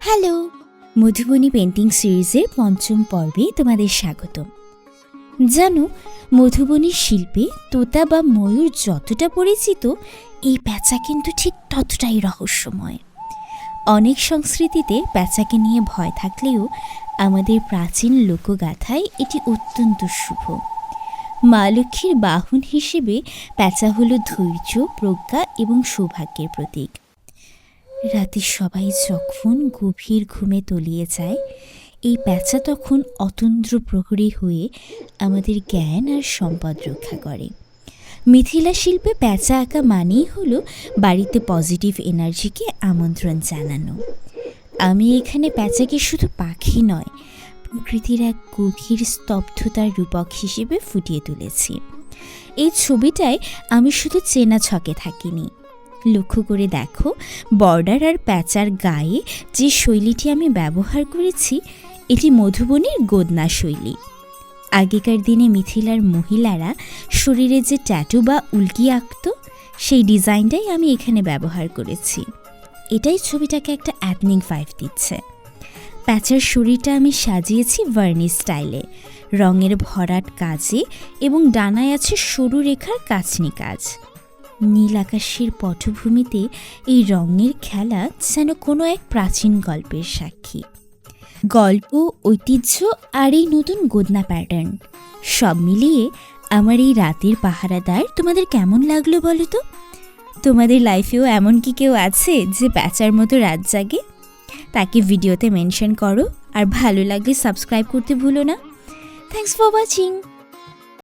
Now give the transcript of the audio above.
Hello, Madhubani painting সিরিজের পঞ্চম পর্বে তোমাদের স্বাগতম। জানো, মধুবনীর শিল্পে তোতা বা ময়ূর যতটা পরিচিত, এই প্যাঁচা কিন্তু ঠিক ততটাই রহস্যময়। অনেক সংস্কৃতিতে প্যাঁচাকে নিয়ে ভয় থাকলেও আমাদের প্রাচীন লোকগাথায় এটি অত্যন্ত শুভ। মা লক্ষ্মীর বাহন হিসেবে প্যাঁচা হলো ধৈর্য, প্রজ্ঞা এবং সৌভাগ্যের প্রতীক। রাতে সবাই যখন গভীর ঘুমে তলিয়ে যায়, এই প্যাঁচা তখন অতন্দ্র প্রহরী হয়ে আমাদের জ্ঞান আর সম্পদ রক্ষা করে। মিথিলা শিল্পে প্যাঁচা আঁকা মানেই হলো বাড়িতে পজিটিভ এনার্জিকে আমন্ত্রণ জানানো। আমি এখানে প্যাঁচাকে শুধু পাখি নয়, প্রকৃতির এক গভীর স্তব্ধতার রূপক হিসেবে ফুটিয়ে তুলেছি। এই ছবিটায় আমি শুধু চেনা ছকে থাকিনি। লক্ষ্য করে দেখো, বর্ডার আর প্যাঁচার গায়ে যে শৈলীটি আমি ব্যবহার করেছি, এটি মধুবনীর গোদনা শৈলী। আগেকার দিনে মিথিলার মহিলারা শরীরে যে ট্যাটু বা উল্কি আঁকত, সেই ডিজাইনটাই আমি এখানে ব্যবহার করেছি। এটাই ছবিটাকে একটা এথনিক ভাইব দিচ্ছে। প্যাঁচার শরীরটা আমি সাজিয়েছি ভার্নিশ স্টাইলে, রঙের ভরাট কাজে, এবং ডানায় আছে সরু রেখার কাচনি কাজ। নীল আকাশের পটভূমিতে এই রঙের খেলা যেন কোনো এক প্রাচীন গল্পের সাক্ষী। গল্প, ঐতিহ্য আর এই নতুন গোদনা প্যাটার্ন সব মিলিয়ে আমার এই রাতের পাহারাদার তোমাদের কেমন লাগলো বলো তো? তোমাদের লাইফেও এমন কি কেউ আছে যে প্যাঁচার মতো রাত জাগে? তাকে ভিডিওতে মেনশন করো, আর ভালো লাগলে সাবস্ক্রাইব করতে ভুলো না। Thanks for watching.